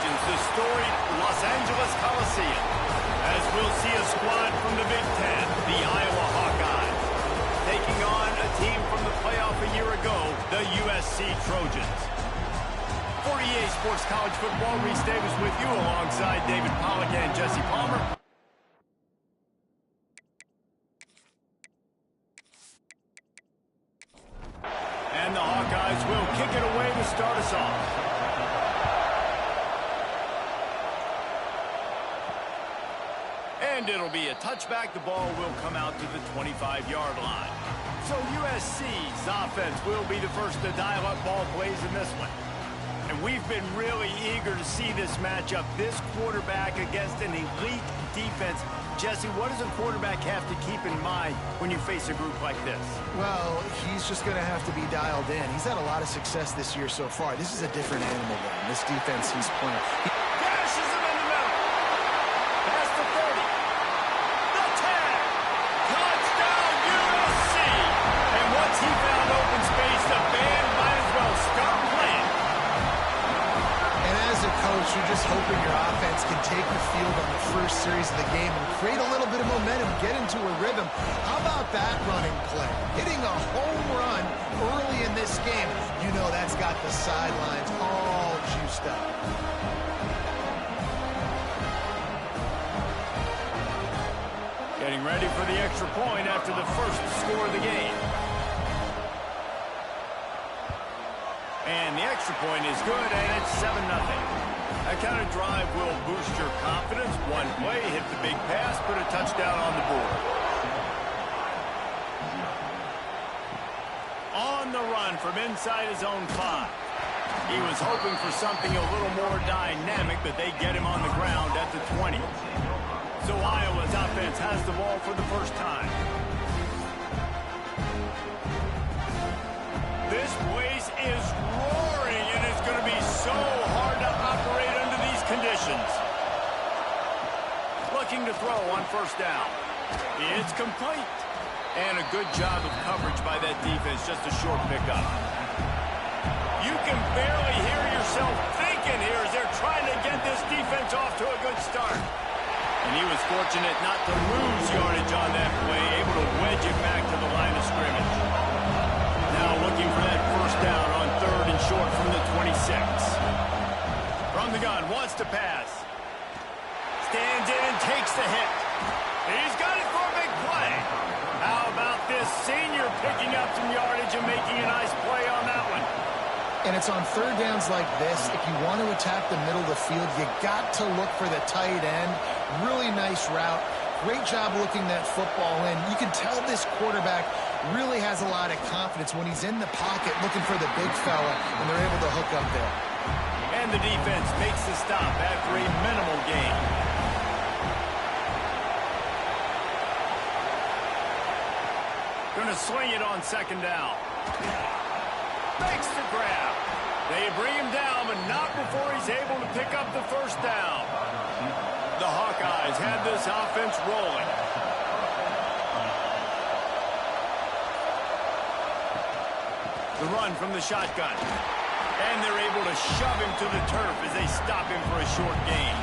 Trojans, the storied Los Angeles Coliseum, as we'll see a squad from the Big Ten, the Iowa Hawkeyes, taking on a team from the playoff a year ago, the USC Trojans. For EA Sports College Football, Reese Davis with you alongside David Pollack and Jesse Palmer. And the Hawkeyes will kick it away to start us off. And it'll be a touchback. The ball will come out to the 25-yard line. So USC's offense will be the first to dial up ball plays in this one. And we've been really eager to see this matchup, this quarterback against an elite defense. Jesse, what does a quarterback have to keep in mind when you face a group like this? Well, he's just going to have to be dialed in. He's had a lot of success this year so far. This is a different animal than this defense he's playing. Dashes him in the middle. Past the 30. The 10. Touchdown, USC. And once he found open space, the band might as well start playing. And as a coach, you're just hoping your offense can take the field on the first series of the game and create a little bit of momentum, get into a rhythm. How about that running play? Hitting a home run early in this game. You know that's got the sidelines all juiced up. Getting ready for the extra point after the first score of the game. And the extra point is good, and it's 7-0. That kind of drive will boost your confidence. One play, hit the big pass, put a touchdown on the board. On the run from inside his own 5. He was hoping for something a little more dynamic, but they get him on the ground at the 20. So Iowa's offense has the ball for the first time. This place is roaring, and it's going to be so hard to operate under these conditions. Looking to throw on first down. It's complete. And a good job of coverage by that defense, just a short pickup. You can barely hear yourself thinking here as they're trying to get this defense off to a good start. And he was fortunate not to lose yardage on that play, able to wedge it back to the line of scrimmage. Now looking for that first down on 3rd and short from the 26. From the gun, wants to pass. Stands in and takes the hit. He's got it for a big play. How about this senior picking up some yardage and making a nice play on that one? And it's on 3rd downs like this. If you want to attack the middle of the field, you got to look for the tight end. Really nice route. Great job looking that football in. You can tell this quarterback really has a lot of confidence when he's in the pocket looking for the big fella, and they're able to hook up there. And the defense makes the stop after a minimal gain. Going to swing it on 2nd down. Makes the grab. They bring him down, but not before he's able to pick up the first down. The Hawkeyes had this offense rolling. The run from the shotgun. And they're able to shove him to the turf as they stop him for a short gain.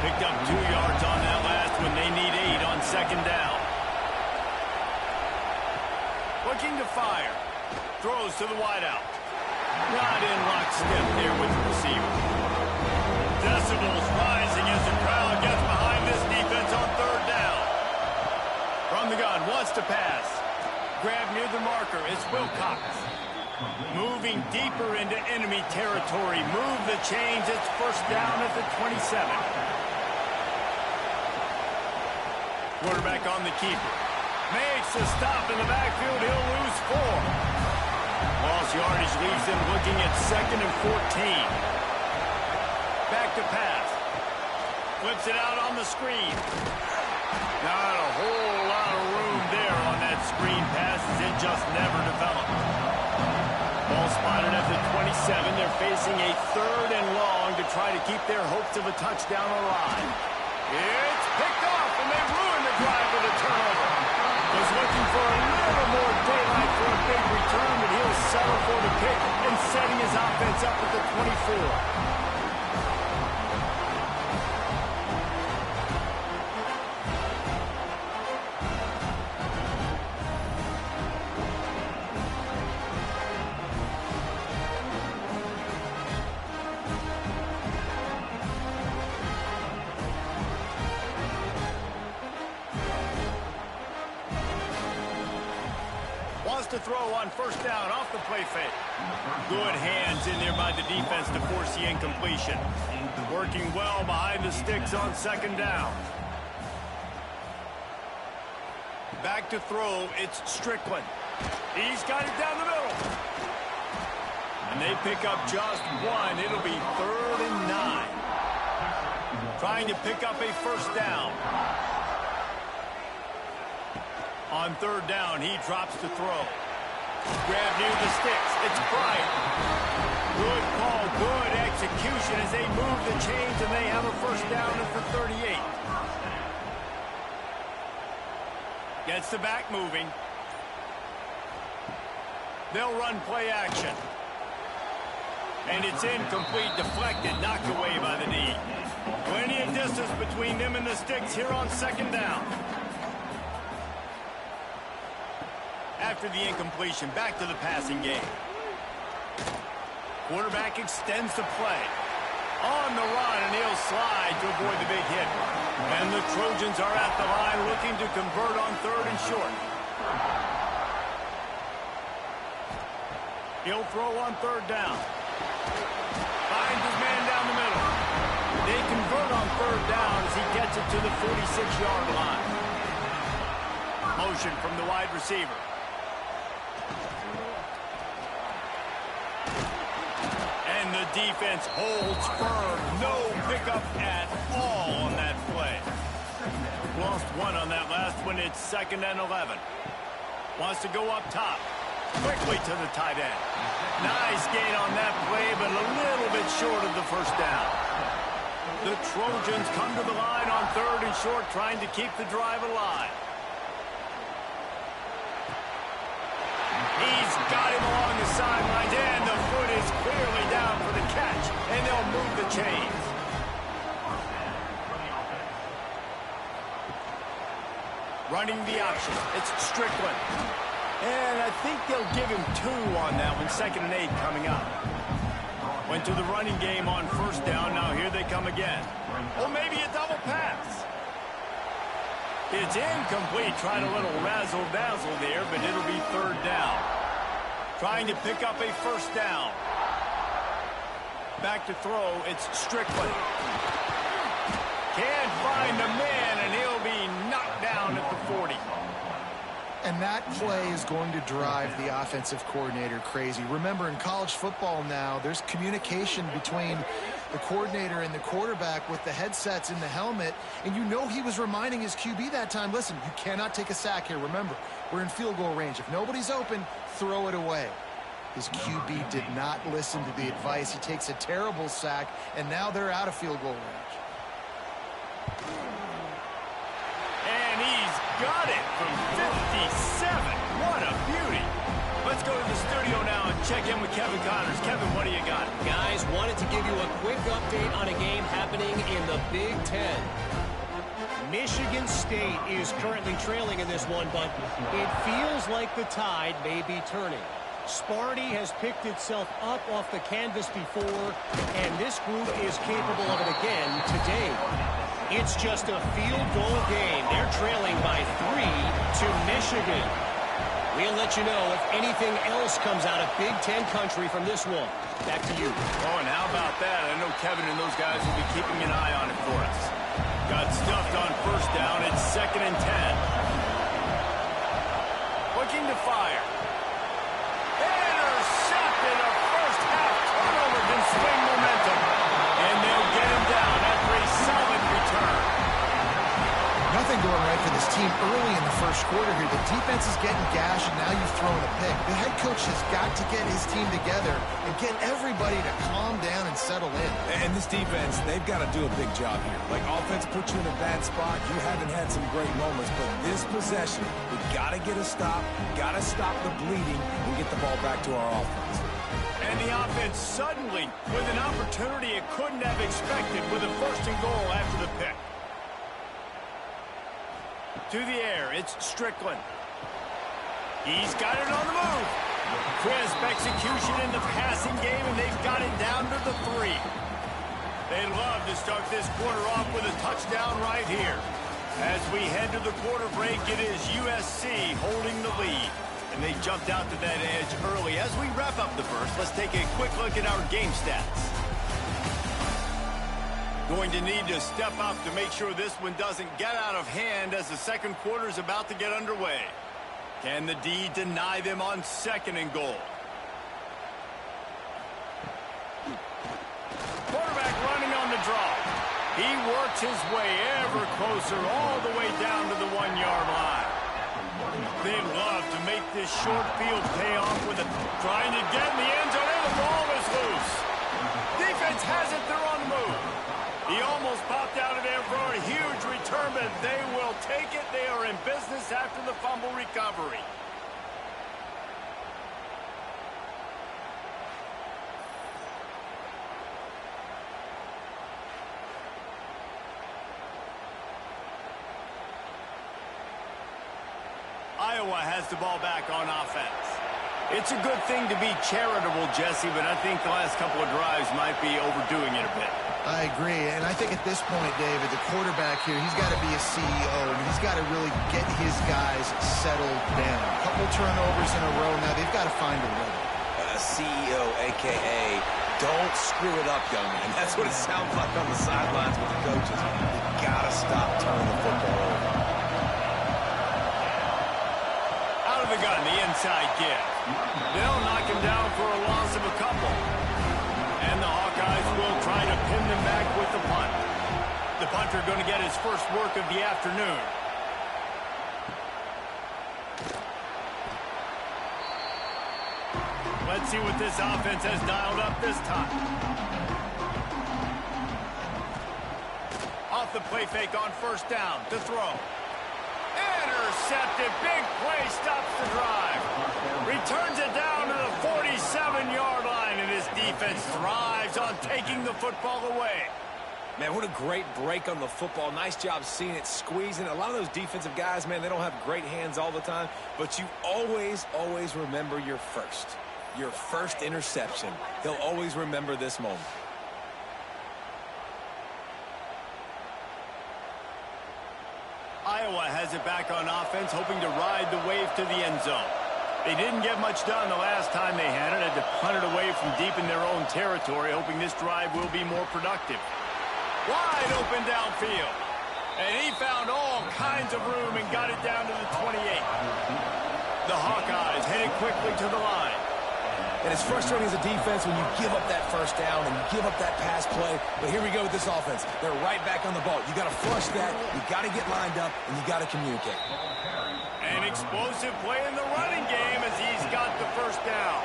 Picked up 2 yards on that last one. They need 8 on 2nd down. Looking to fire. Throws to the wideout. Not in lockstep there with the receiver. Decibels rising as the crowd gets behind this defense on 3rd down. From the gun, wants to pass. Grab near the marker. It's Wilcox. Moving deeper into enemy territory. Move the chains. It's first down at the 27. Quarterback on the keeper. Makes a stop in the backfield. He'll lose 4. Lost yardage leaves him looking at 2nd and 14. Back to pass. Flips it out on the screen. Not a whole lot of room there on that screen pass as it just never developed. Ball spotted at the 27. They're facing a 3rd and long to try to keep their hopes of a touchdown alive. It's picked off, and they ruin the drive with a turnover. Was looking for a little more daylight for a big return, but he'll settle for the pick and setting his offense up at the 24. to throw on first down off the play fake. Good hands in there by the defense to force the incompletion. Working well behind the sticks on second down. Back to throw, it's Strickland. He's got it down the middle. And they pick up just one. It'll be 3rd and 9. Trying to pick up a first down. On 3rd down, he drops to throw. Grab near the sticks. It's Bryant. Good call, good execution as they move the chains, and they have a first down at the 38. Gets the back moving. They'll run play action. And it's incomplete, deflected, knocked away by the knee. Plenty of distance between them and the sticks here on second down. After the incompletion, back to the passing game. Quarterback extends the play. On the run, and he'll slide to avoid the big hit. And the Trojans are at the line looking to convert on 3rd and short. He'll throw on 3rd down. Finds his man down the middle. They convert on 3rd down as he gets it to the 46-yard line. Motion from the wide receiver. And the defense holds firm. No pickup at all on that play. Lost one on that last one. It's 2nd and 11. Wants to go up top. Quickly to the tight end. Nice gain on that play, but a little bit short of the first down. The Trojans come to the line on 3rd and short, trying to keep the drive alive. He's got him along the sidelines, and the foot is clearly down for the catch, and they'll move the chains. Running the option. It's Strickland. And I think they'll give him 2 on that one. 2nd and 8 coming up. Went to the running game on first down. Now here they come again. Or maybe a double pass. It's incomplete. Tried a little razzle-dazzle there, but it'll be 3rd down. Trying to pick up a first down. Back to throw. It's Strickland. Can't find the man, and he'll be knocked down at the 40. And that play is going to drive the offensive coordinator crazy. Remember, in college football now, there's communication between the coordinator and the quarterback with the headsets in the helmet, and you know he was reminding his QB that time, listen, you cannot take a sack here. Remember, we're in field goal range. If nobody's open, throw it away. His QB did not listen to the advice. He takes a terrible sack, and now they're out of field goal range. And he's got it from 57. What a beauty. Let's go to the studio now and check in with Kevin Connors. Kevin, what do you got? Guys, wanted to give you a quick update on a game happening in the Big Ten. Michigan State is currently trailing in this one, but it feels like the tide may be turning. Sparty has picked itself up off the canvas before, and this group is capable of it again today. It's just a field goal game. They're trailing by 3 to Michigan. We'll let you know if anything else comes out of Big Ten country from this one. Back to you. Oh, and how about that? I know Kevin and those guys will be keeping an eye on it for us. Got stuffed on first down. It's 2nd and 10. Looking to fire. Intercepted. A first half turnover can swing momentum. And they'll get him down after a solid return. Nothing going right for this team early in the first quarter here. The defense is getting gashed, and now you've thrown a pick. The head coach has got to get his team together and get everybody to calm down and settle in. And this defense, they've got to do a big job here. Like, offense put you in a bad spot. You haven't had some great moments, but this possession, we got to get a stop, got to stop the bleeding, and get the ball back to our offense. And the offense suddenly, with an opportunity it couldn't have expected, with a 1st and goal after the pick. To the air, it's Strickland. He's got it on the move. Crisp execution in the passing game, and they've got it down to the 3. They'd love to start this quarter off with a touchdown right here. As we head to the quarter break, it is USC holding the lead. and they jumped out to that edge early. As we wrap up the first, let's take a quick look at our game stats. Going to need to step up to make sure this one doesn't get out of hand as the second quarter is about to get underway. Can the D deny them on 2nd and goal? Quarterback running on the draw. He works his way ever closer all the way down to the 1-yard line. They'd love to make this short field pay off with it. Trying to get in the end zone, and the ball is loose. Defense has it, they're on the move. He almost popped out of there for a huge return, but they will take it. They are in business after the fumble recovery. Iowa has the ball back on offense. It's a good thing to be charitable, Jesse, but I think the last couple of drives might be overdoing it a bit. I agree, and I think at this point, David, the quarterback here, he's got to be a CEO, and he's got to really get his guys settled down. A couple turnovers in a row now, they've got to find a rhythm. CEO, a.k.a. don't screw it up, young man. That's what it sounds like on the sidelines with the coaches. You've got to stop turning the football over. Out of the gun, the inside give. They'll knock him down for a loss of a couple. And the Hawkeyes will try to pin them back with the punt. The punter going to get his first work of the afternoon. Let's see what this offense has dialed up this time. Off the play fake on 1st down to throw. Intercepted. Big play stops the drive. Returns it down to the 47-yard line, and his defense thrives on taking the football away. Man, what a great break on the football. Nice job seeing it, squeezing. A lot of those defensive guys, man, they don't have great hands all the time, but you always remember your first interception. He'll always remember this moment. Iowa has it back on offense, hoping to ride the wave to the end zone. They didn't get much done the last time they had it. Had to punt it away from deep in their own territory, hoping this drive will be more productive. Wide open downfield. And he found all kinds of room and got it down to the 28. The Hawkeyes headed quickly to the line. And it's frustrating as a defense when you give up that 1st down and you give up that pass play. But here we go with this offense. They're right back on the ball. You got to flush that. You got to get lined up, and you got to communicate. An explosive play in the running game as he's got the 1st down.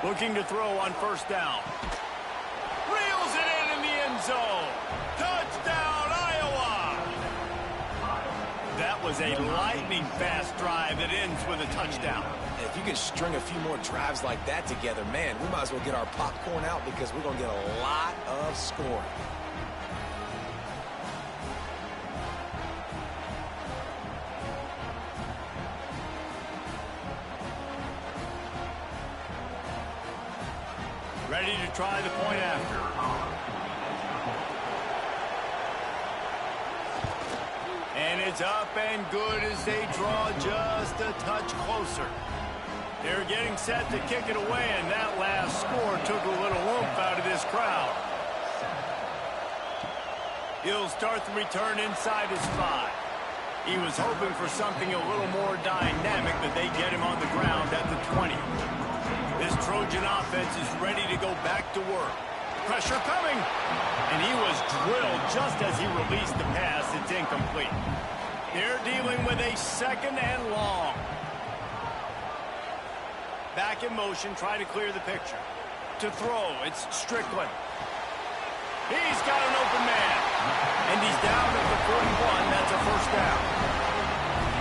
Looking to throw on 1st down. Reels it in the end zone. Touchdown, Iowa! That was a lightning-fast drive that ends with a touchdown. If you can string a few more drives like that together, man, we might as well get our popcorn out because we're going to get a lot of scoring. Ready to try the point after. And it's up and good as they draw just a touch closer. They're getting set to kick it away, and that last score took a little oomph out of this crowd. He'll start the return inside his 5. He was hoping for something a little more dynamic, but they get him on the ground at the 20. This Trojan offense is ready to go back to work. Pressure coming. And he was drilled just as he released the pass. It's incomplete. They're dealing with a 2nd and long. Back in motion, trying to clear the picture. To throw, it's Strickland. He's got an open man. And he's down at the 41. That's a 1st down.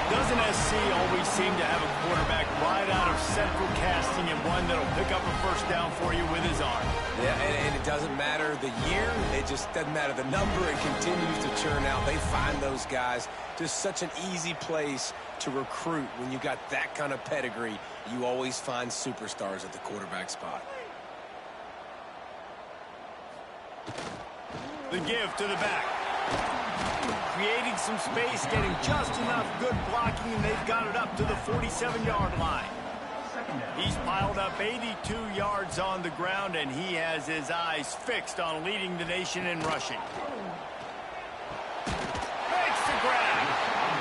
Doesn't SC always seem to have a quarterback right out of central casting and one that'll pick up a 1st down for you with his arm? Yeah, and it doesn't matter the year. It just doesn't matter the number. It continues to churn out. They find those guys. Just such an easy place to recruit. When you got that kind of pedigree, you always find superstars at the quarterback spot. The give to the back. Creating some space, getting just enough good blocking, and they've got it up to the 47-yard line. He's piled up 82 yards on the ground, and he has his eyes fixed on leading the nation in rushing. Makes the grab.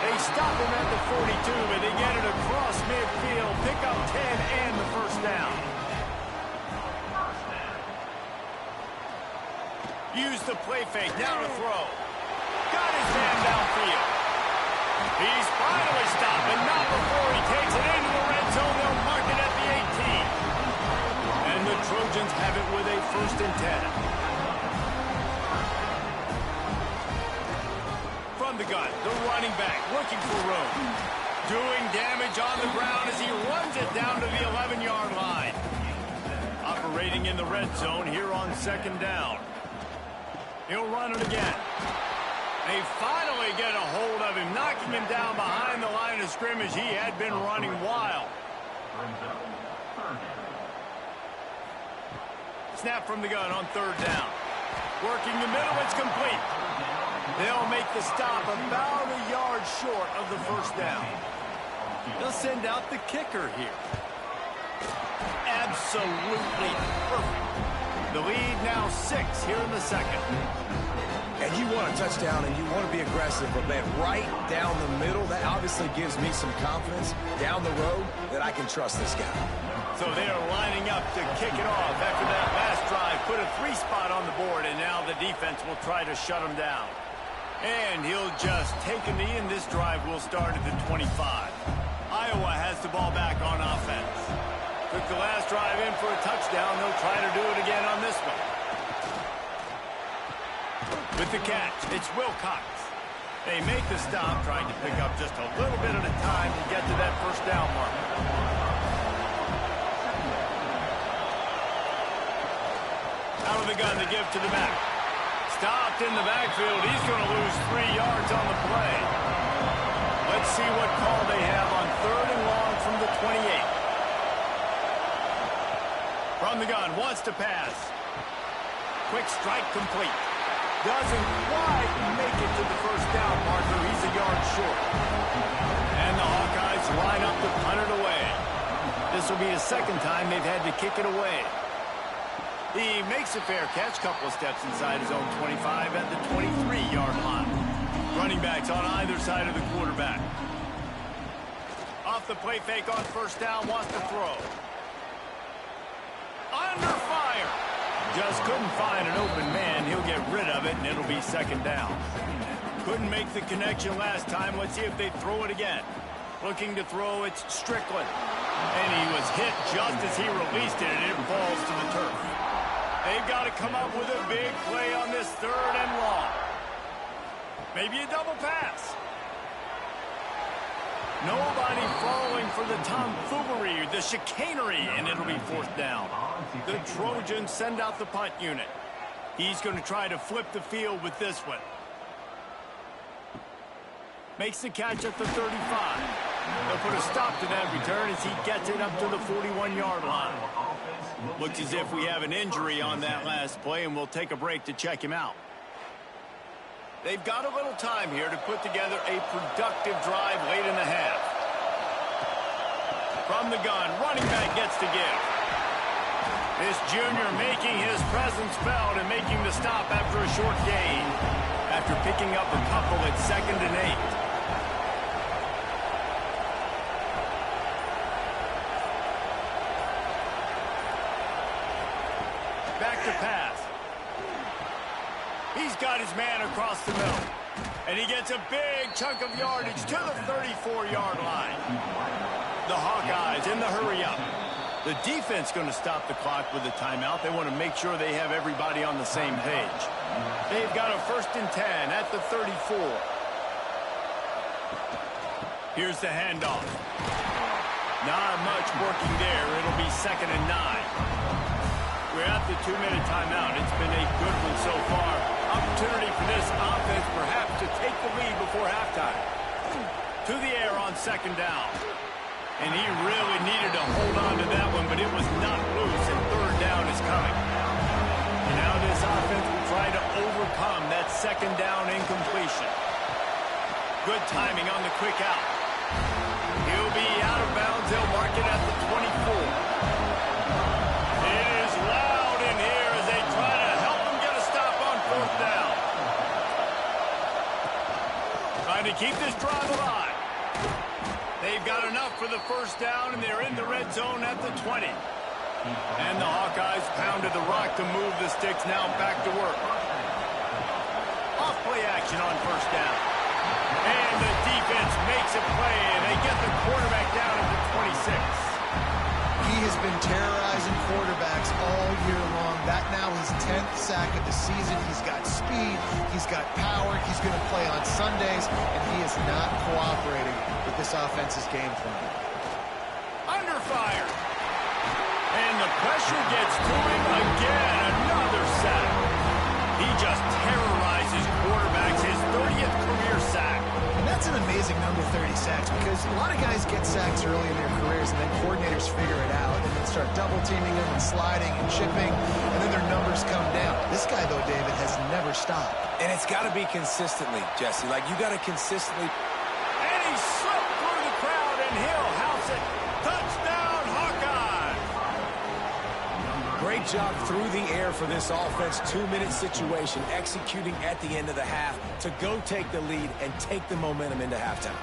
They stop him at the 42, but they get it across midfield, pick up 10 and the first down. Use the play fake, now to throw. Got his man downfield. He's finally stopped, but not before he takes it into the red zone. They'll mark it at the 18. And the Trojans have it with a 1st and 10. From the gun, the running back looking for room. Doing damage on the ground as he runs it down to the 11-yard line. Operating in the red zone here on 2nd down. He'll run it again. They finally get a hold of him, knocking him down behind the line of scrimmage. He had been running wild. Snap from the gun on 3rd down. Working the middle, it's complete. They'll make the stop about a yard short of the 1st down. They'll send out the kicker here. Absolutely perfect. The lead now 6 here in the 2nd. And you want a touchdown and you want to be aggressive, but man, right down the middle, that obviously gives me some confidence down the road that I can trust this guy. So they're lining up to kick it off after that last drive. Put a 3-spot on the board, and now the defense will try to shut him down. And he'll just take a knee, and this drive will start at the 25. Iowa has the ball back on offense. Took the last drive in for a touchdown. They'll try to do it again on this one. With the catch, it's Wilcox. They make the stop, trying to pick up just a little bit at a time to get to that 1st down mark. Out of the gun to give to the back. Stopped in the backfield. He's going to lose 3 yards on the play. Let's see what call they have on 3rd and long from the 28. From the gun, wants to pass. Quick strike complete. Doesn't quite make it to the 1st down marker. He's a yard short. And the Hawkeyes line up to punt it away. This will be the 2nd time they've had to kick it away. He makes a fair catch, couple of steps inside his own 25 at the 23-yard line. Running backs on either side of the quarterback. Off the play fake on 1st down, wants to throw. Under fire. Just couldn't find an open man. He'll get rid of it, and it'll be 2nd down. Couldn't make the connection last time. Let's see if they throw it again. Looking to throw, it's Strickland. And he was hit just as he released it, and it falls to the turf. They've got to come up with a big play on this 3rd and long. Maybe a double pass. Nobody falling for the tomfoolery, the chicanery, and it'll be 4th down. The Trojans send out the punt unit. He's going to try to flip the field with this one. Makes the catch at the 35. They'll put a stop to that return as he gets it up to the 41-yard line. Looks as if we have an injury on that last play, and we'll take a break to check him out. They've got a little time here to put together a productive drive late in the half. From the gun, running back gets to give. This junior making his presence felt and making the stop after a short gain. After picking up a couple at 2nd and 8. Back to pass. He's got his man across the middle. And he gets a big chunk of yardage to the 34-yard line. The Hawkeyes in the hurry-up. The defense going to stop the clock with a timeout. They want to make sure they have everybody on the same page. They've got a 1st and 10 at the 34. Here's the handoff. Not much working there. It'll be 2nd and 9. We're at the 2-minute timeout. It's been a good one so far. Opportunity for this offense perhaps to take the lead before halftime. To the air on 2nd down. And he really needed to hold on to that one, but it was not loose, and 3rd down is coming. And now this offense will try to overcome that second down incompletion. Good timing on the quick out. He'll be out of bounds. They'll mark it at the 24. It is loud in here as they try to help him get a stop on fourth down. Trying to keep this drive alive. They've got enough for the first down, and they're in the red zone at the 20. And the Hawkeyes pounded the rock to move the sticks. Now back to work. Off play action on first down. And the defense makes a play, and they get the quarterback down at the 26. He has been terrorizing quarterbacks all year long. That now his 10th sack of the season. He's got speed. He's got power. He's going to play on Sundays, and he is not cooperating with this offense's game plan. Under fire. And the pressure gets to him again. Another sack. He just terrorizes quarterbacks. His 30th career sack. And that's an amazing number, 30 sacks, because a lot of guys get sacks early in their careers, and then coordinators figure it out and then start double-teaming them and sliding and chipping, and then their numbers come down. This guy, though, David, has never stopped. And it's got to be consistently, Jesse. Like, you got to consistently. And he slipped through the crowd, and he'll house it. Touchdown, Hawkeyes! Great job through the air for this offense. 2-minute situation, executing at the end of the half to go take the lead and take the momentum into halftime.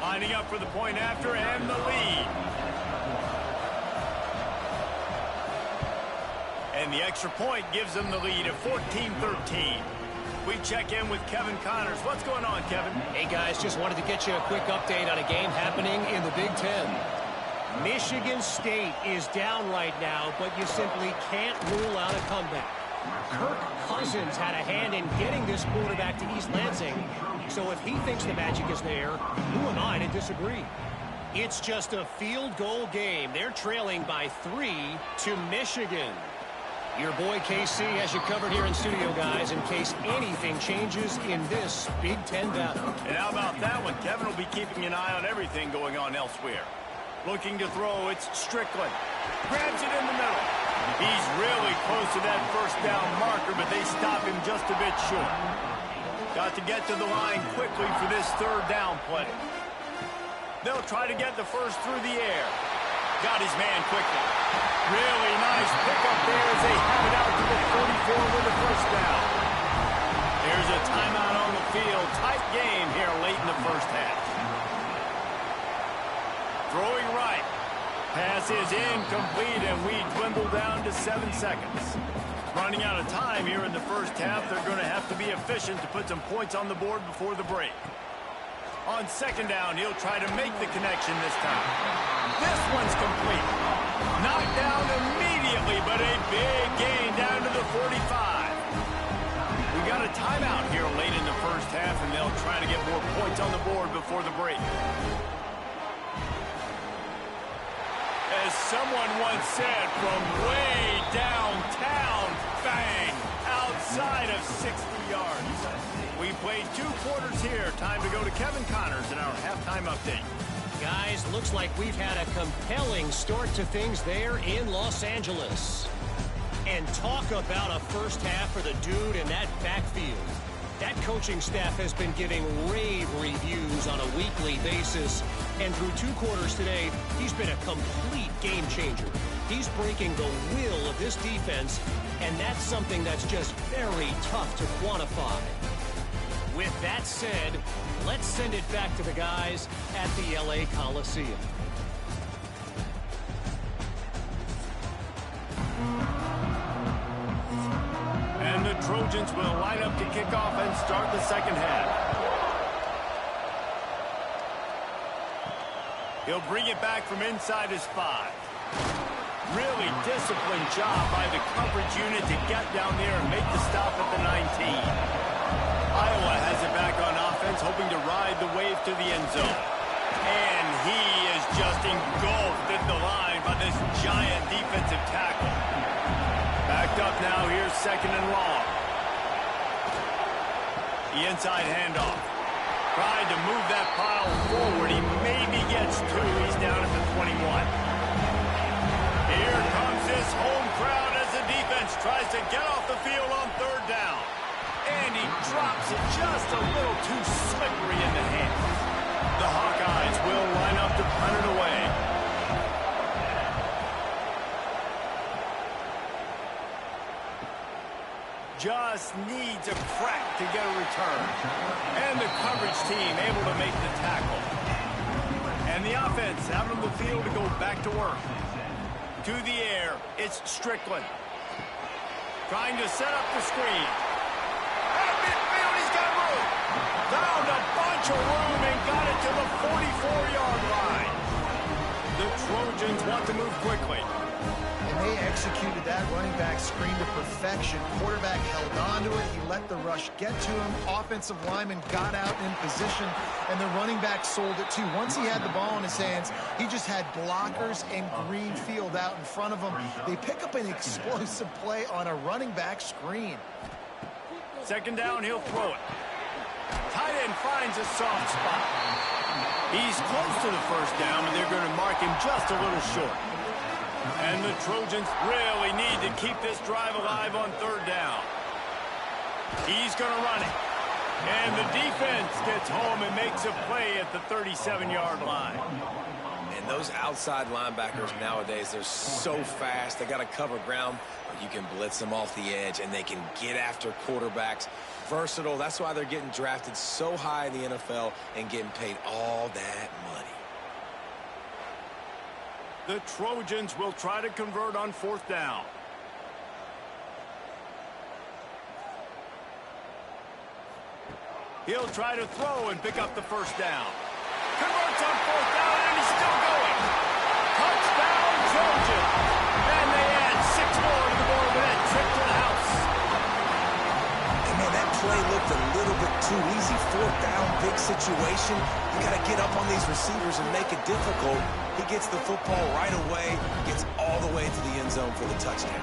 Lining up for the point after and the lead. And the extra point gives them the lead at 14-13. We check in with Kevin Connors. What's going on, Kevin? Hey, guys, just wanted to get you a quick update on a game happening in the Big Ten. Michigan State is down right now, but you simply can't rule out a comeback. Kirk Cousins had a hand in getting this quarterback to East Lansing, so if he thinks the magic is there, who am I to disagree? It's just a field goal game. They're trailing by 3 to Michigan. Your boy KC has you covered here in studio, guys, in case anything changes in this Big Ten battle. And how about that one? Kevin will be keeping an eye on everything going on elsewhere. Looking to throw, it's Strickland. Grabs it in the middle. He's really close to that first down marker, but they stop him just a bit short. Got to get to the line quickly for this third down play. They'll try to get the first through the air. Got his man quickly. Really nice pickup there as they have it out to the 44 with the first down. There's a timeout on the field. Tight game here late in the first half. Throwing right. Pass is incomplete, and we dwindle down to 7 seconds. Running out of time here in the first half. They're going to have to be efficient to put some points on the board before the break. On second down, he'll try to make the connection this time. This one's complete. Knocked down immediately, but a big gain down to the 45. We got a timeout here late in the first half, and they'll try to get more points on the board before the break. As someone once said, from way downtown, bang, outside of 60 yards. We played 2 quarters here. Time to go to Kevin Connors in our halftime update. Guys, looks like we've had a compelling start to things there in Los Angeles. And talk about a first half for the dude in that backfield. That coaching staff has been giving rave reviews on a weekly basis. And through 2 quarters today, he's been a complete game changer. He's breaking the will of this defense, and that's something that's just very tough to quantify. With that said, let's send it back to the guys at the LA Coliseum. And the Trojans will line up to kick off and start the second half. He'll bring it back from inside his 5. Really disciplined job by the coverage unit to get down there and make the stop at the 19. Iowa has it back on offense, hoping to ride the wave to the end zone. And he is just engulfed at the line by this giant defensive tackle. Backed up now, here's second and long. The inside handoff. Tried to move that pile forward. He maybe gets 2. He's down at the 21. Tries to get off the field on third down. And he drops it just a little too slippery in the hands. The Hawkeyes will line up to punt it away. Just needs a crack to get a return. And the coverage team able to make the tackle. And the offense out on the field to go back to work. To the air, it's Strickland. Trying to set up the screen. At midfield, he's got room. Found a bunch of room and got it to the 44-yard line. The Trojans want to move quickly. And they executed that running back screen to perfection. Quarterback held on to it. He let the rush get to him. Offensive lineman got out in position, and the running back sold it too. Once he had the ball in his hands, he just had blockers and green field out in front of him. They pick up an explosive play on a running back screen. Second down, he'll throw it. Tight end finds a soft spot. He's close to the first down, and they're going to mark him just a little short. And the Trojans really need to keep this drive alive on third down. He's going to run it. And the defense gets home and makes a play at the 37-yard line. And those outside linebackers nowadays, they're so fast. They got to cover ground. You can blitz them off the edge, and they can get after quarterbacks. Versatile. That's why they're getting drafted so high in the NFL and getting paid all that money. The Trojans will try to convert on fourth down. He'll try to throw and pick up the first down. Converts on fourth down, and he's still going. Touchdown, Trojans. And they add 6 more to the board with that trip to the house. And man, that play looked a little bit too easy. Fourth down, big situation. You got to get up on these receivers and make it difficult. He gets the football right away, gets all the way to the end zone for the touchdown.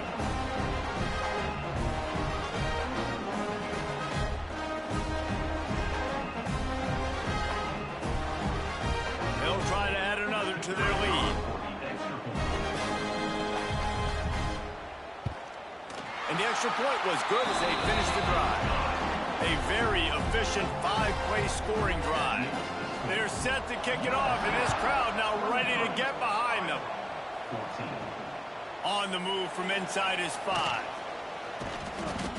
They'll try to add another to their lead. And the extra point was good as they finished the drive. A very efficient 5-play scoring drive. They're set to kick it off, and this crowd now ready to get behind them. On the move from inside his 5.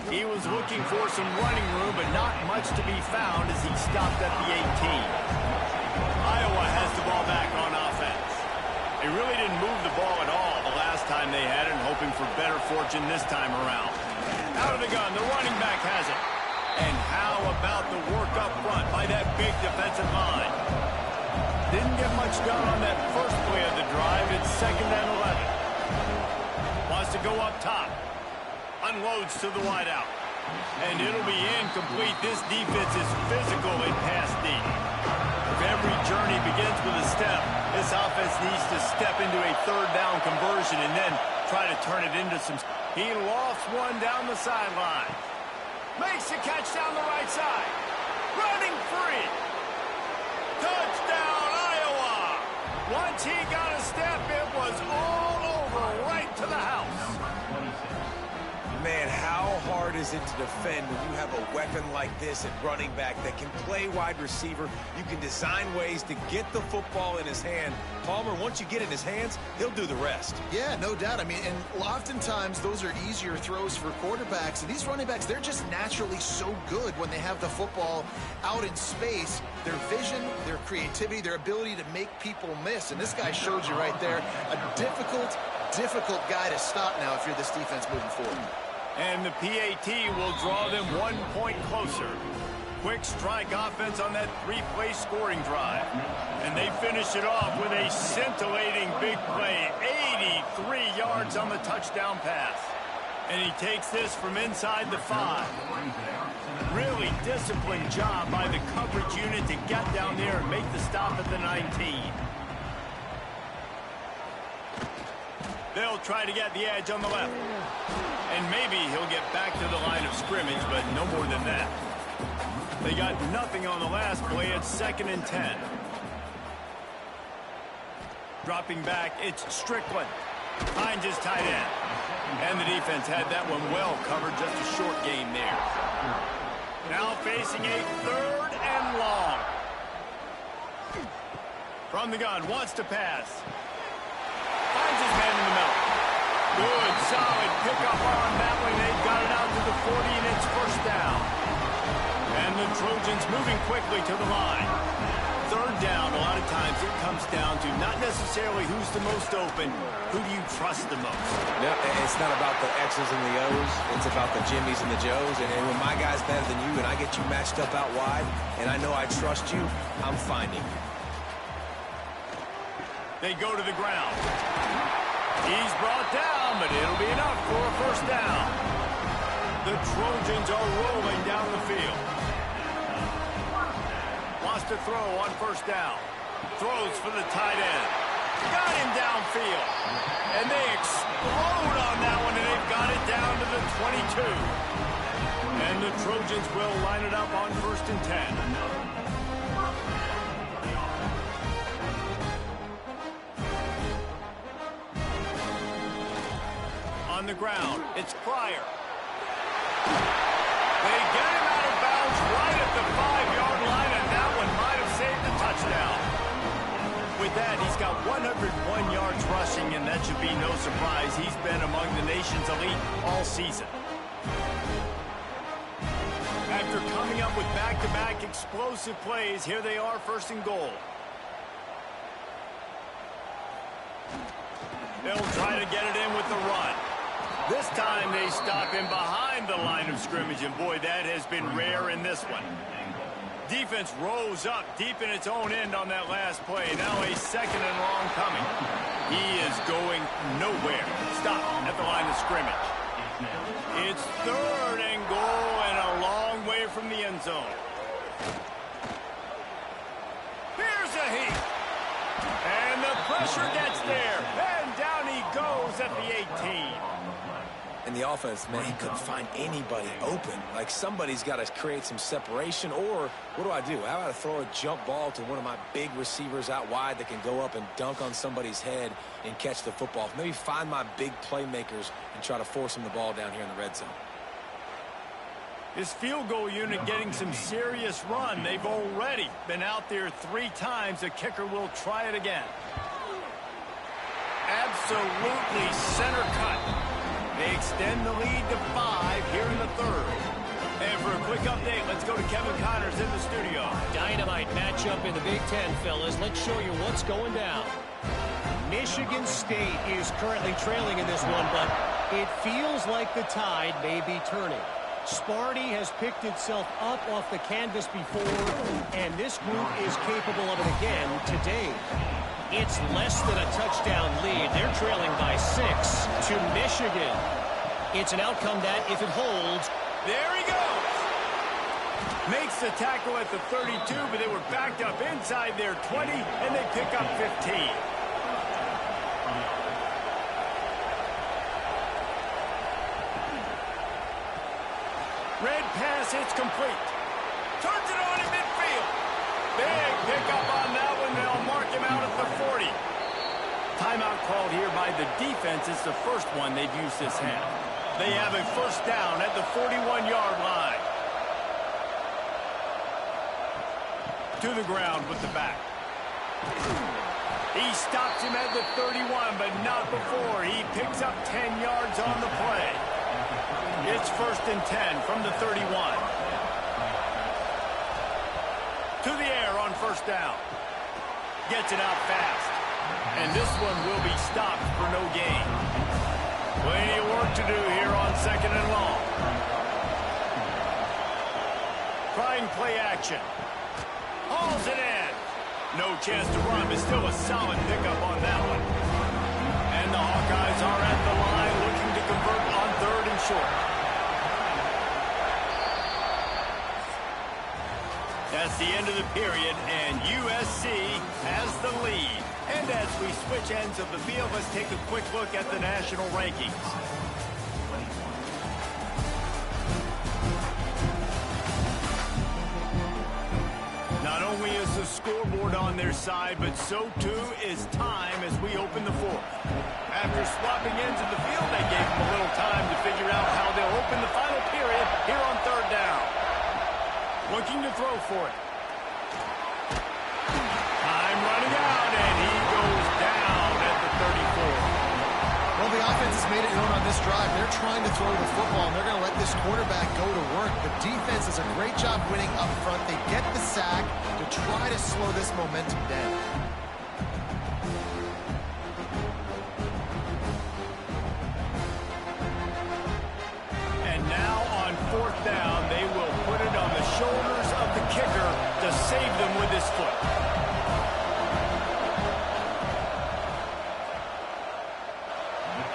He was looking for some running room, but not much to be found as he stopped at the 18. Iowa has the ball back on offense. They really didn't move the ball at all the last time they had it, and hoping for better fortune this time around. Out of the gun, the running back has it. And how about the work up front by that big defensive line? Didn't get much done on that first play of the drive. It's 2nd and 11. Wants to go up top. Unloads to the wideout. And it'll be incomplete. This defense is physical in pass deep. If every journey begins with a step, this offense needs to step into a third down conversion and then try to turn it into some... He lofts one down the sideline. Makes the catch down the right side. Running free. Touchdown, Iowa. Once he got a step, it was all over right to the house. Man, how hard is it to defend when you have a weapon like this at running back that can play wide receiver? You can design ways to get the football in his hand. Palmer, once you get it in his hands, he'll do the rest. Yeah, no doubt. I mean, and oftentimes those are easier throws for quarterbacks. And these running backs, they're just naturally so good when they have the football out in space. Their vision, their creativity, their ability to make people miss. And this guy showed you right there, a difficult guy to stop now if you're this defense moving forward. And the PAT will draw them 1 point closer. Quick strike offense on that 3-play scoring drive. And they finish it off with a scintillating big play. 83 yards on the touchdown pass. And he takes this from inside the 5. Really disciplined job by the coverage unit to get down there and make the stop at the 19. They'll try to get the edge on the left. And maybe he'll get back to the line of scrimmage, but no more than that. They got nothing on the last play. It's 2nd and 10. Dropping back, it's Strickland. Finds his tight end. And the defense had that one well covered, just a short gain there. Now facing a 3rd and long. From the gun, wants to pass. Finds his man in the middle. Good, solid pickup on that one. They've got it out to the 40, and it's 1st down. And the Trojans moving quickly to the line. 3rd down, a lot of times it comes down to not necessarily who's the most open, who do you trust the most? Yeah, it's not about the X's and the O's. It's about the Jimmies and the Joes. And when my guy's better than you and I get you matched up out wide and I know I trust you, I'm finding you. They go to the ground. He's brought down, but it'll be enough for a 1st down. The Trojans are rolling down the field. Wants to throw on 1st down. Throws for the tight end. Got him downfield. And they explode on that one, and they've got it down to the 22. And the Trojans will line it up on 1st and 10. On the ground, it's Pryor. They get him out of bounds right at the 5-yard line, and that one might have saved the touchdown. With that, he's got 101 yards rushing, and that should be no surprise. He's been among the nation's elite all season. After coming up with back-to-back explosive plays, here they are, 1st and goal. They'll try to get it in with the run. This time they stop him behind the line of scrimmage, and boy, that has been rare in this one. Defense rose up deep in its own end on that last play. Now a 2nd and long coming. He is going nowhere. Stop at the line of scrimmage. It's 3rd and goal and a long way from the end zone. Here's a heat. And the pressure gets there. And down he goes at the 18. And the offense, man, he couldn't find anybody open. Like, somebody's got to create some separation, or what do? How about I throw a jump ball to one of my big receivers out wide that can go up and dunk on somebody's head and catch the football? Maybe find my big playmakers and try to force them the ball down here in the red zone. His field goal unit getting some serious run. They've already been out there 3 times. The kicker will try it again. Absolutely center cut. They extend the lead to 5 here in the 3rd. And for a quick update, let's go to Kevin Connors in the studio. Dynamite matchup in the Big Ten, fellas. Let's show you what's going down. Michigan State is currently trailing in this one, but it feels like the tide may be turning. Sparty has picked itself up off the canvas before, and this group is capable of it again today. It's less than a touchdown lead. They're trailing by 6 to Michigan. It's an outcome that, if it holds... There he goes! Makes the tackle at the 32, but they were backed up inside their 20, and they pick up 15. Red pass, it's complete. Turns it on in midfield. Big pickup on that one. They'll mark him out at the 40. Timeout called here by the defense. It's the first one they've used this half. They have a 1st down at the 41-yard line. To the ground with the back. He stops him at the 31, but not before. He picks up 10 yards on the play. It's 1st and 10 from the 31. To the air on 1st down. Gets it out fast. And this one will be stopped for no gain. Plenty of work to do here on 2nd and long. Trying play action. Hauls it in. No chance to run, but still a solid pickup on that one. And the Hawkeyes are at the line looking to convert on 3rd and short. That's the end of the period, and USC has the lead. And as we switch ends of the field, let's take a quick look at the national rankings. Not only is the scoreboard on their side, but so too is time as we open the fourth. After swapping ends of the field, they gave them a little time to figure out how they'll open the final period here on third down. Looking to throw for it. Time running out, and he goes down at the 34. Well, the offense has made it known on this drive. They're trying to throw the football, and they're going to let this quarterback go to work. The defense does a great job winning up front. They get the sack to try to slow this momentum down. And now on fourth down, they will put it on the shoulders of the kicker to save them with his foot.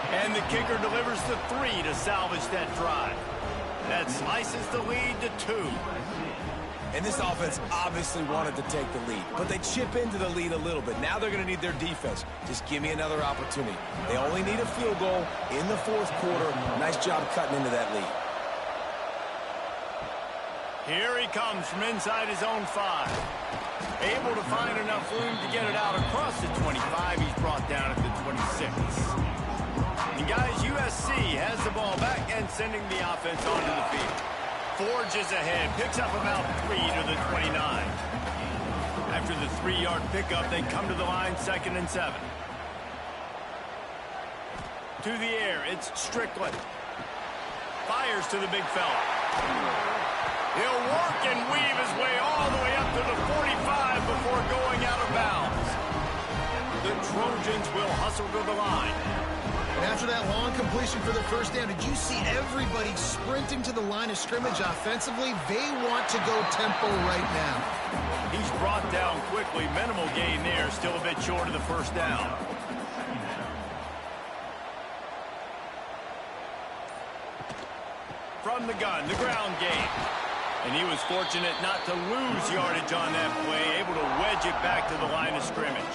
And the kicker delivers the 3 to salvage that drive. That slices the lead to 2. And this offense obviously wanted to take the lead, but they chip into the lead a little bit. Now they're going to need their defense. Just give me another opportunity. They only need a field goal in the fourth quarter. Nice job cutting into that lead. Here he comes from inside his own 5. Able to find enough room to get it out across the 25. He's brought down at the 26. And guys, USC has the ball back and sending the offense onto the field. Forges ahead, picks up about 3 to the 29. After the 3-yard pickup, they come to the line, 2nd and 7. To the air, it's Strickland. Fires to the big fella. He'll work and weave his way all the way up to the 45 before going out of bounds. The Trojans will hustle to the line. And after that long completion for the first down, did you see everybody sprinting to the line of scrimmage offensively? They want to go tempo right now. He's brought down quickly. Minimal gain there. Still a bit short of the first down. From the gun, the ground game. And he was fortunate not to lose yardage on that play, able to wedge it back to the line of scrimmage.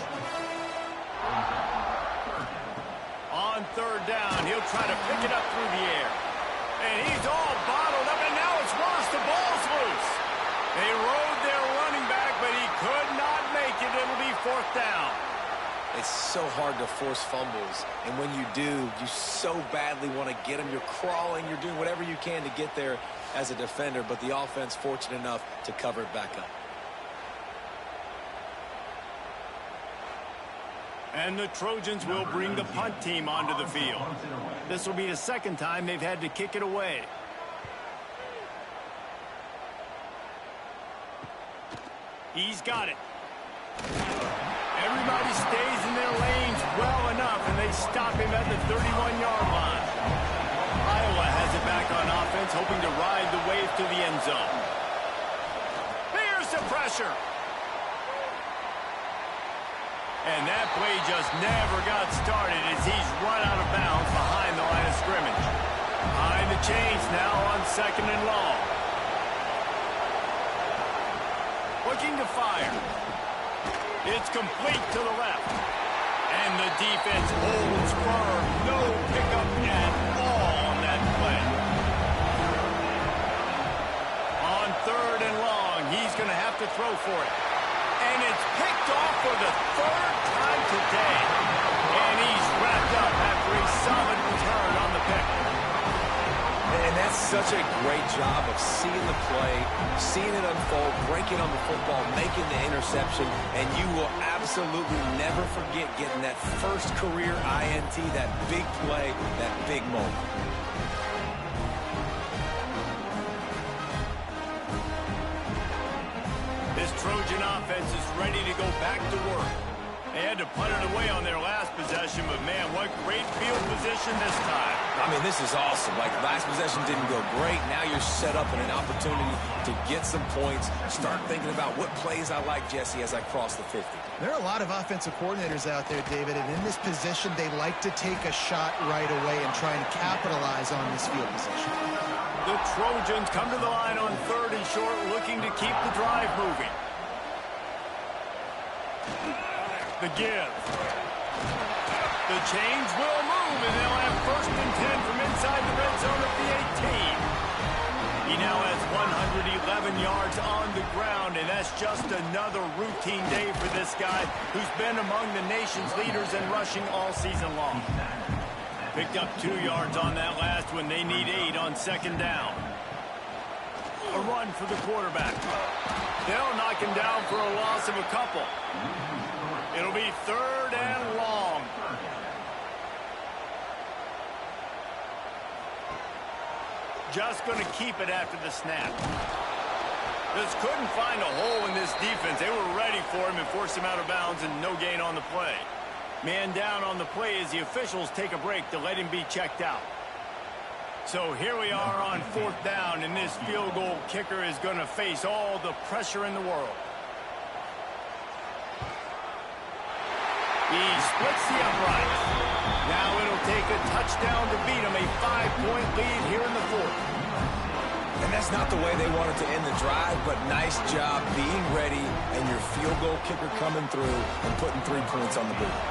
On third down, he'll try to pick it up through the air. And he's all bottled up, and now it's worse. The ball's loose. They rode their running back, but he could not make it. It'll be fourth down. It's so hard to force fumbles, and when you do, you so badly want to get them. You're crawling, you're doing whatever you can to get there as a defender, but the offense fortunate enough to cover it back up. And the Trojans will bring the punt team onto the field. This will be the second time they've had to kick it away. He's got it. Everybody stays in their lanes well enough, and they stop him at the 31-yard line. Iowa has it back on offense, hoping to ride the wave to the end zone. Here's the pressure. And that play just never got started as he's run out of bounds behind the line of scrimmage. Behind the chains now on 2nd and long. Looking to fire. It's complete to the left. And the defense holds firm. No pickup at all on that play. On 3rd and long, he's going to have to throw for it. And it's picked off for the 3rd time today. And he's wrapped up after a solid return on the pick. And that's such a great job of seeing the play, seeing it unfold, breaking on the football, making the interception, and you will absolutely never forget getting that first career INT, that big play, that big moment. This Trojan offense is ready to go back to work. They had to punt it away on their last possession, but man, what great field position this time. I mean, this is awesome. Like, last possession didn't go great. Now you're set up in an opportunity to get some points. Start thinking about what plays I like, Jesse, as I cross the 50. There are a lot of offensive coordinators out there, David, and in this position, they like to take a shot right away and try and capitalize on this field position. The Trojans come to the line on 3rd and short, looking to keep the drive moving. The give. The chains will move, and they'll have 1st and 10 from inside the red zone at the 18. He now has 111 yards on the ground, and that's just another routine day for this guy who's been among the nation's leaders in rushing all season long. Picked up 2 yards on that last one. They need 8 on second down. A run for the quarterback. They'll knock him down for a loss of a couple. It'll be 3rd and long. Just going to keep it after the snap. Just couldn't find a hole in this defense. They were ready for him and forced him out of bounds, and no gain on the play. Man down on the play as the officials take a break to let him be checked out. So here we are on 4th down, and this field goal kicker is going to face all the pressure in the world. He splits the uprights. Now it'll take a touchdown to beat him, a 5-point lead here in the 4th. And that's not the way they wanted to end the drive, but nice job being ready and your field goal kicker coming through and putting 3 points on the board.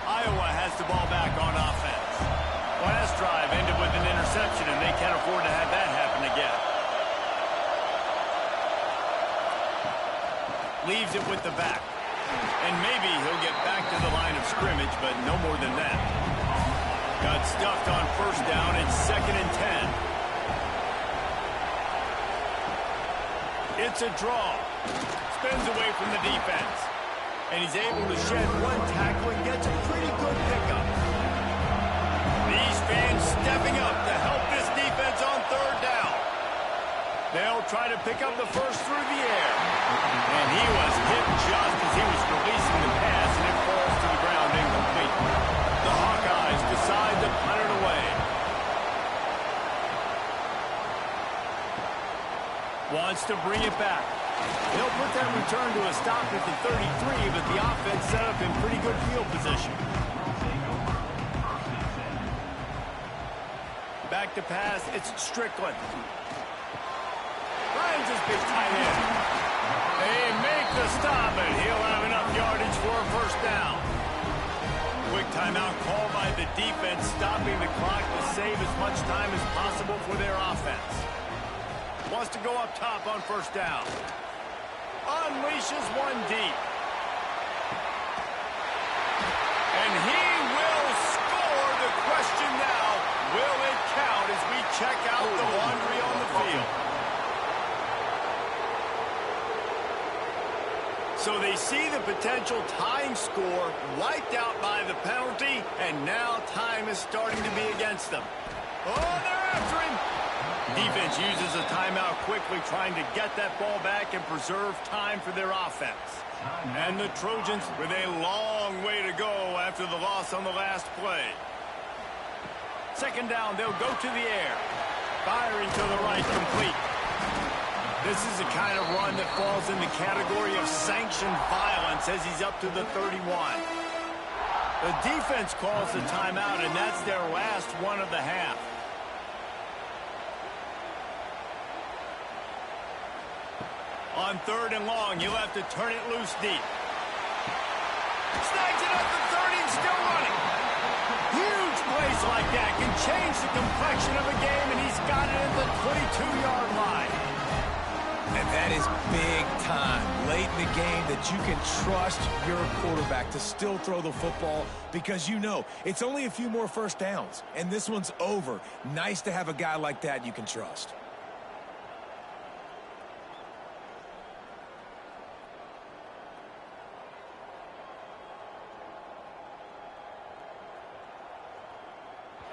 Iowa has the ball back on offense. Last drive ended with an interception, and they can't afford to have that happen again. Leaves it with the back. And maybe he'll get back to the line of scrimmage, but no more than that. Got stuffed on 1st down. It's 2nd and 10. It's a draw. Spins away from the defense. And he's able to shed 1 tackle and gets a pretty good pickup. These fans stepping up to help this defense on 3rd down. They'll try to pick up the first through the air. And he was hit just as he was releasing the pass, and it falls to the ground incomplete. The Hawkeyes decide to punt it away. Wants to bring it back. They'll put that return to a stop at the 33, but the offense set up in pretty good field position. Back to pass, it's Strickland. Finds his big tight end. They make the stop, and he'll have enough yardage for a 1st down. Quick timeout called by the defense, stopping the clock to save as much time as possible for their offense. Wants to go up top on 1st down. Unleashes 1 deep. And he will score. The question now, will it count as we check out the laundry on the field? So they see the potential tying score wiped out by the penalty, and now time is starting to be against them. Oh, they're after him. Defense uses a timeout quickly, trying to get that ball back and preserve time for their offense. And the Trojans with a long way to go after the loss on the last play. 2nd down, they'll go to the air. Firing to the right, complete. This is the kind of run that falls in the category of sanctioned violence as he's up to the 31. The defense calls the timeout, and that's their last one of the half. On 3rd and long, you'll have to turn it loose deep. Snags it up the 30 and still running. Huge plays like that can change the complexion of a game, and he's got it at the 22-yard line. And that is big time late in the game that you can trust your quarterback to still throw the football because you know it's only a few more 1st downs, and this one's over. Nice to have a guy like that you can trust.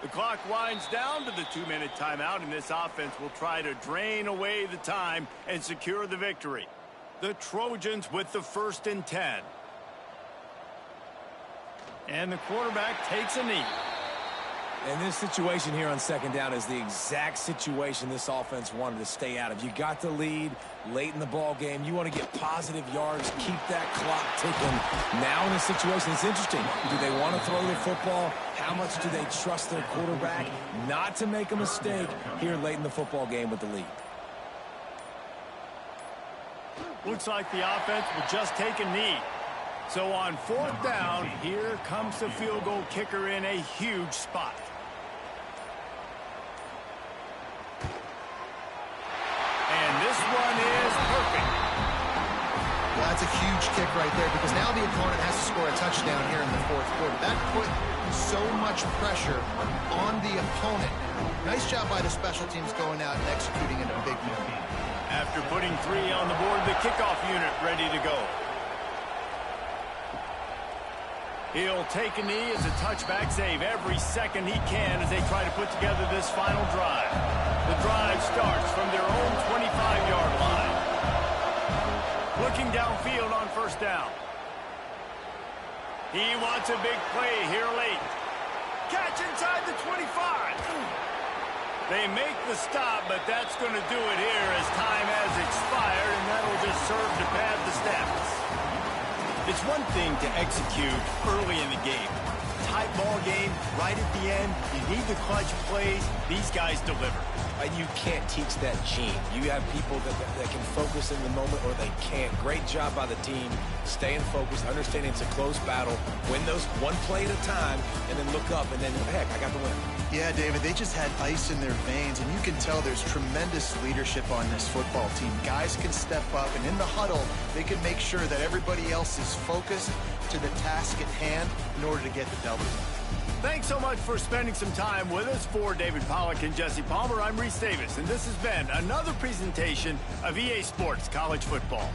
The clock winds down to the 2-minute timeout, and this offense will try to drain away the time and secure the victory. The Trojans with the 1st and 10. And the quarterback takes a knee. And this situation here on 2nd down is the exact situation this offense wanted to stay out of. You got the lead late in the ball game. You want to get positive yards, keep that clock ticking. Now in this situation, it's interesting. Do they want to throw the football? How much do they trust their quarterback not to make a mistake here late in the football game with the lead? Looks like the offense will just take a knee. So on 4th down, here comes the field goal kicker in a huge spot. And this one is perfect. Well, that's a huge kick right there because now the opponent has to score a touchdown here in the 4th quarter. That put so much pressure on the opponent. Nice job by the special teams going out and executing in a big move. After putting 3 on the board, the kickoff unit ready to go. He'll take a knee as a touchback save every second he can as they try to put together this final drive. The drive starts from their own 25-yard line. Looking downfield on 1st down. He wants a big play here late. Catch inside the 25. They make the stop, but that's going to do it here as time has expired, and that'll just serve to pad the stats. It's one thing to execute early in the game. Tight ball game, right at the end, you need the clutch plays. These guys deliver. You can't teach that gene. You have people that can focus in the moment or they can't. Great job by the team, staying focused, understanding it's a close battle, win those one play at a time, and then look up, and then, heck, I got the win. Yeah, David, they just had ice in their veins, and you can tell there's tremendous leadership on this football team. Guys can step up, and in the huddle, they can make sure that everybody else is focused to the task at hand in order to get the W. Thanks so much for spending some time with us. For David Pollack and Jesse Palmer, I'm Reese Davis, and this has been another presentation of EA Sports College Football.